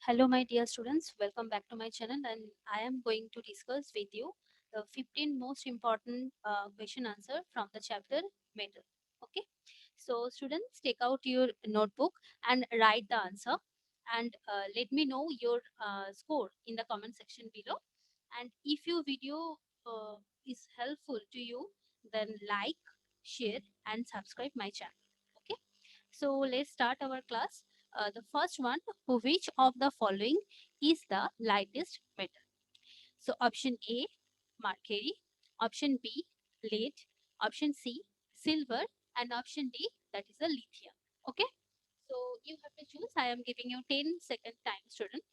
Hello, my dear students. Welcome back to my channel, and I am going to discuss with you the 15 most important question answer from the chapter metal. Okay, so students, take out your notebook and write the answer, and let me know your score in the comment section below. And if your video is helpful to you, then like, share, and subscribe my channel. Okay. So let's start our class. The first one, which of the following is the lightest metal? So option A, mercury, option B, lead, option C, silver, and option D, that is a lithium. Okay. So you have to choose. I am giving you 10-second time, student.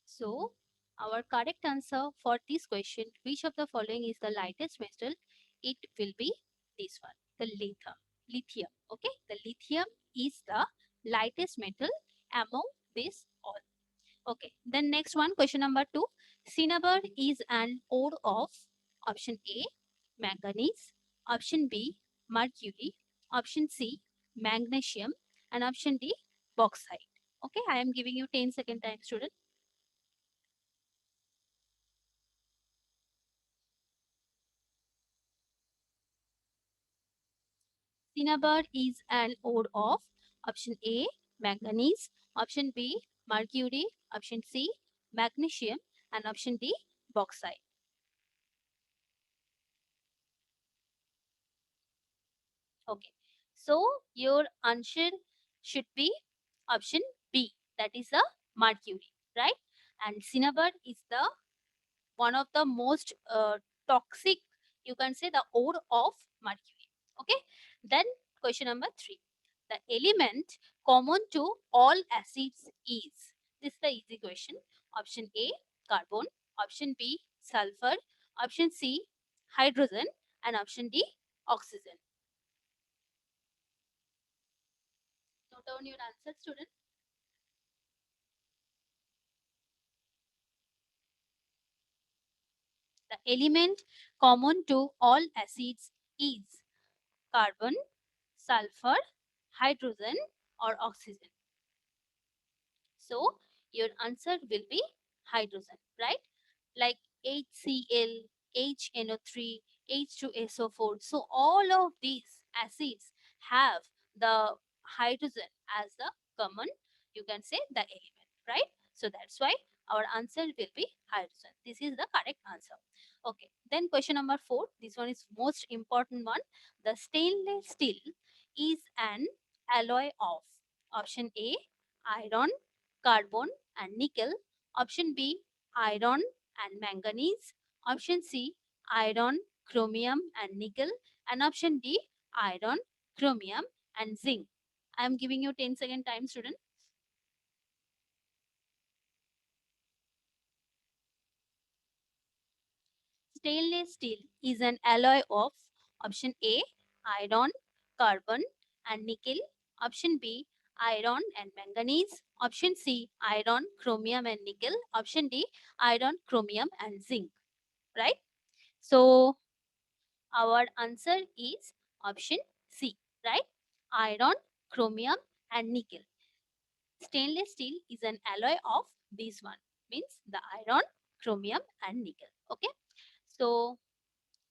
So our correct answer for this question, which of the following is the lightest metal? It will be this one, the lithium. Lithium. Okay, the lithium is the lightest metal among these all. Okay, then next one, question number 2. Cinnabar is an ore of option A, manganese, option B, mercury, option C, magnesium, and option D, bauxite. Okay, I am giving you 10-second time, student. Cinnabar is an ore of option A, manganese, option B, mercury, option C, magnesium, and option D, bauxite. Okay. So your answer should be option B, that is a mercury, right? And cinnabar is the one of the most toxic, you can say, the ore of mercury. Okay. Then question number 3. The element common to all acids is, this is the easy question. Option A, carbon, option B, sulfur, option C, hydrogen, and option D, oxygen. Note down your answer, student. The element common to all acids is carbon, sulfur, hydrogen, or oxygen. So your answer will be hydrogen, right? Like HCl, HNO3, H2SO4. So all of these acids have the hydrogen as the common, you can say, the element, right? So that's why our answer will be hydrogen. This is the correct answer. Okay. Then question number 4. This one is most important one. The stainless steel is an alloy of option A, iron, carbon, and nickel. Option B, iron and manganese. Option C, iron, chromium, and nickel. And option D, iron, chromium, and zinc. I am giving you 10-second time, student. Stainless steel is an alloy of option A, iron, carbon, and nickel. Option B, iron and manganese. Option C, iron, chromium, and nickel. Option D, iron, chromium, and zinc. Right? So our answer is option C. Right? Iron, chromium, and nickel. Stainless steel is an alloy of this one. Means the iron, chromium, and nickel. Okay. So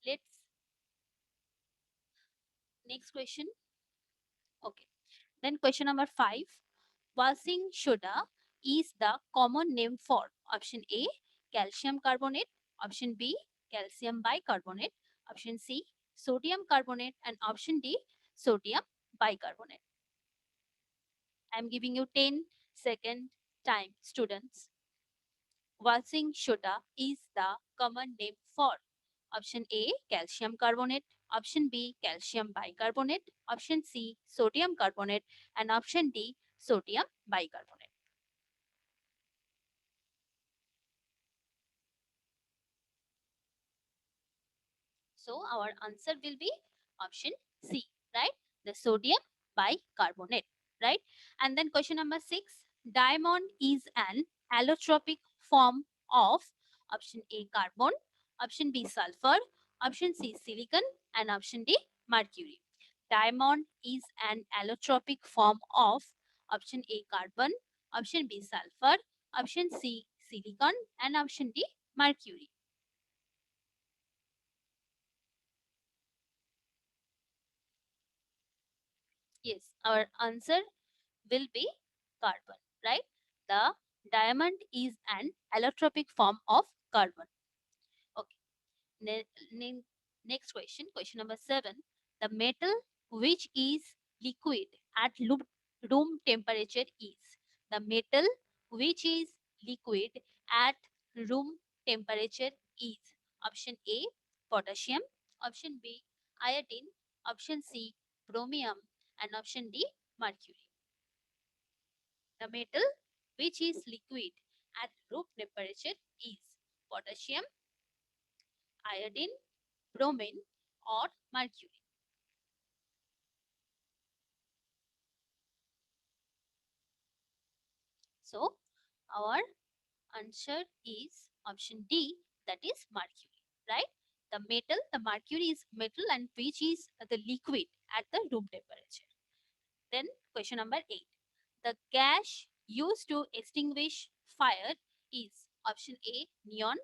let's next question. Okay. Then question number 5. Washing soda is the common name for option A, calcium carbonate, option B, calcium bicarbonate, option C, sodium carbonate, and option D, sodium bicarbonate. I am giving you 10-second time, students. Washing soda is the common name for option A, calcium carbonate, option B, calcium bicarbonate, option C, sodium carbonate, and option D, sodium bicarbonate. So our answer will be option C, right? The sodium bicarbonate, right? And then question number 6. Diamond is an allotropic form of option A, carbon, option B sulfur, option C silicon, and option D mercury. Diamond is an allotropic form of option A carbon, option B sulfur, option C silicon, and option D mercury. Yes, our answer will be carbon, right? The diamond is an allotropic form of carbon. Okay. Ne- ne- Next question, question number 7. The metal which is liquid at room temperature is. The metal which is liquid at room temperature is. Option A, potassium. Option B, iodine. Option C, chromium. And option D, mercury. The metal which is liquid at room temperature is potassium, iodine, bromine, or mercury. So our answer is option D, that is mercury, right? The mercury is metal and which is the liquid at the room temperature. Then question number 8. The gas used to extinguish fire is option A, neon,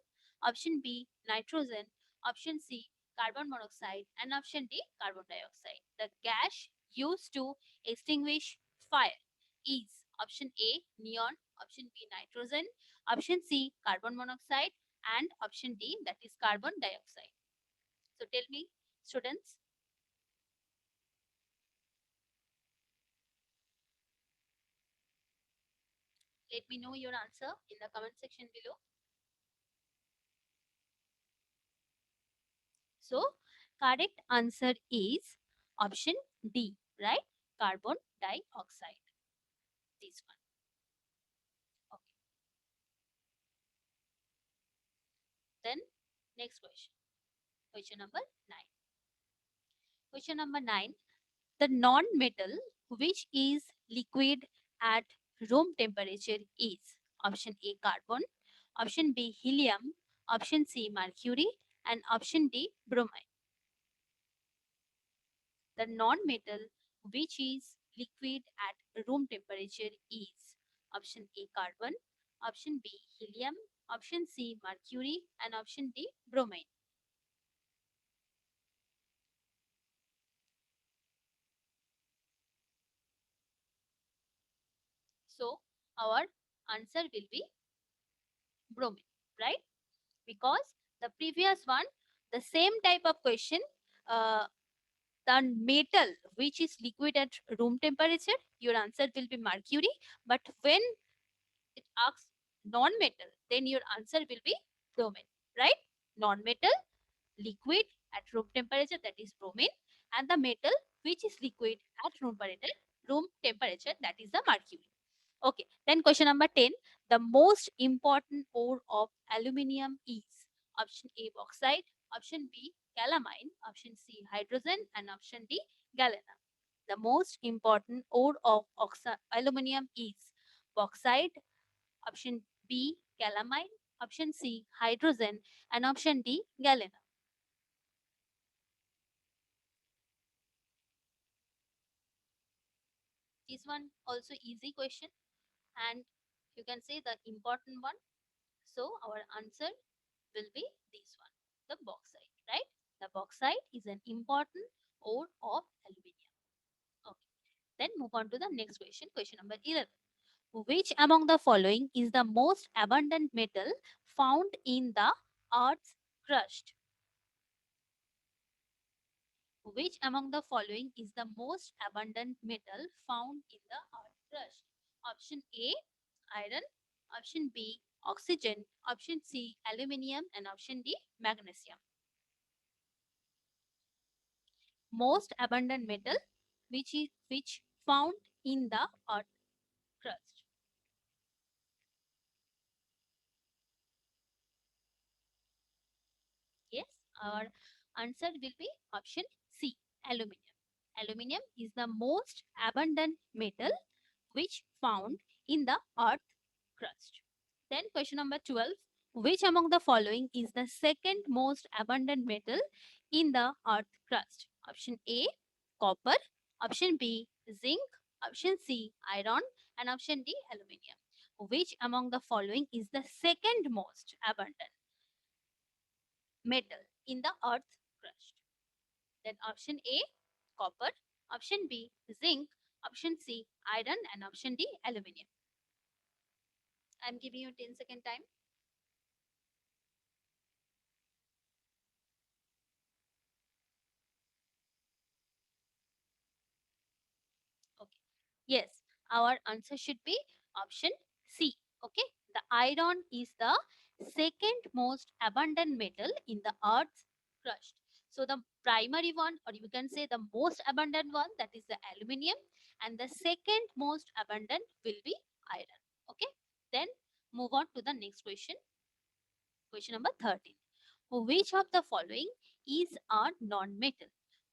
option B, nitrogen, option C, carbon monoxide, and option D, carbon dioxide. The gas used to extinguish fire is option A, neon, option B, nitrogen, option C, carbon monoxide, and option D, that is carbon dioxide. So tell me, students, let me know your answer in the comment section below. So, correct answer is option D, right? Carbon dioxide. This one. Okay. Then, next question. Question number 9. Question number 9. The non-metal which is liquid at room temperature is option A, carbon, option B, helium, option C, mercury, and option D, bromine. The non-metal which is liquid at room temperature is option A, carbon, option B, helium, option C, mercury, and option D, bromine. So our answer will be bromine, right? Because the previous one, the same type of question, uh, the metal which is liquid at room temperature, your answer will be mercury. But when it asks non-metal, then your answer will be bromine, right? Non-metal, liquid at room temperature, that is bromine, and the metal which is liquid at room temperature, that is the mercury. Okay, then question number 10. The most important ore of aluminium is option A, bauxite, option B, calamine, option C, hydrogen, and option D, galena. The most important ore of aluminium is bauxite, option B, calamine, option C, hydrogen, and option D, galena. This one also easy question, and you can say the important one. So our answer will be this one, the bauxite, right? The bauxite is an important ore of aluminium. Okay. Then move on to the next question, question number 11. Which among the following is the most abundant metal found in the Earth's crust? Which among the following is the most abundant metal found in the Earth's crust? Option A, iron. Option B, oxygen. Option C, aluminium. And option D, magnesium. Most abundant metal which found in the Earth crust. Yes, our answer will be option C, aluminium. Aluminium is the most abundant metal which found in the Earth crust. Then question number 12. Which among the following is the second most abundant metal in the earth crust? Option A, copper. Option B, zinc. Option C, iron. And option D, aluminium. Which among the following is the second most abundant metal in the earth crust? Then option A, copper. Option B, zinc. Option C, iron. And option D, aluminium. I'm giving you 10-second time. Okay. Yes, our answer should be option C. Okay. The iron is the second most abundant metal in the earth's crust. So the primary one, or you can say the most abundant one, that is the aluminium, and the second most abundant will be iron. Okay. Then move on to the next question. Question number 13. Which of the following is a non-metal?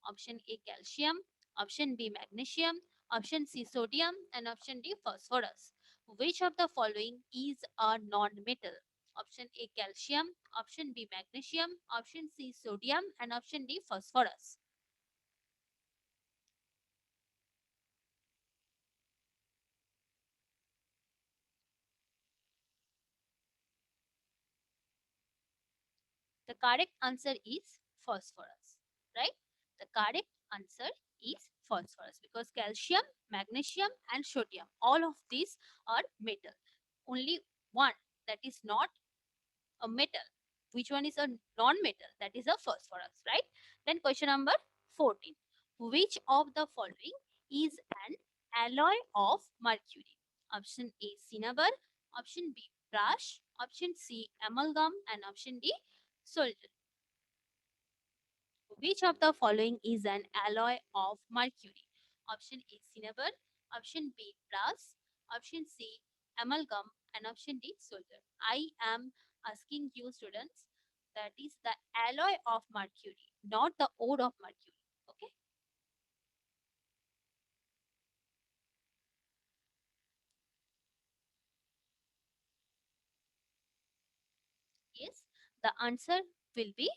Option A, calcium. Option B, magnesium. Option C, sodium. And option D, phosphorus. Which of the following is a non-metal? Option A, calcium. Option B, magnesium. Option C, sodium. And option D, phosphorus. The correct answer is phosphorus, right? The correct answer is phosphorus because calcium, magnesium, and sodium, all of these are metal. Only one that is not a metal. Which one is a non-metal? That is a phosphorus, right? Then question number 14. Which of the following is an alloy of mercury? Option A, cinnabar. Option B, brass. Option C, amalgam. And option D, solder. Which of the following is an alloy of mercury? Option A, cinnabar. Option B, brass. Option C, amalgam. And option D, solder. I am asking you students, that is the alloy of mercury, not the ore of mercury. Okay. Yes, the answer will be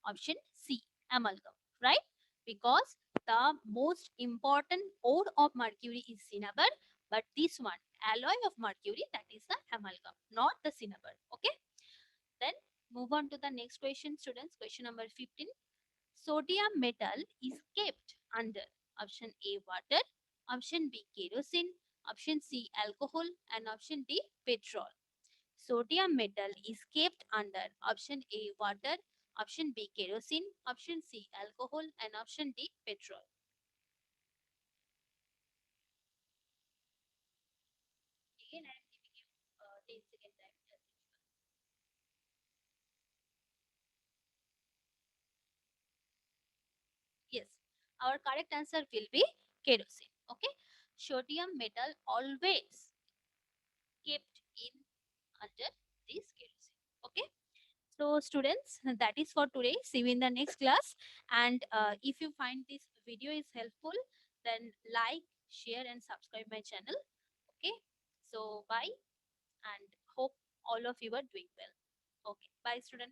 option C, amalgam, right? Because the most important ore of mercury is cinnabar, but this one, alloy of mercury, that is the amalgam, not the cinnabar. Okay, then move on to the next question, students. Question number 15. Sodium metal is kept under option A, water. Option B, kerosene. Option C, alcohol. And option D, petrol. Sodium metal is kept under option A, water. Option B, kerosene. Option C, alcohol. And option D, petrol. Again, I am giving you 10-second time. Yes, our correct answer will be kerosene. Okay, sodium metal always kept in under this kerosene. Okay. So students, that is for today. See you in the next class. And if you find this video is helpful, then like, share and subscribe my channel. Okay. So bye and hope all of you are doing well. Okay. Bye student.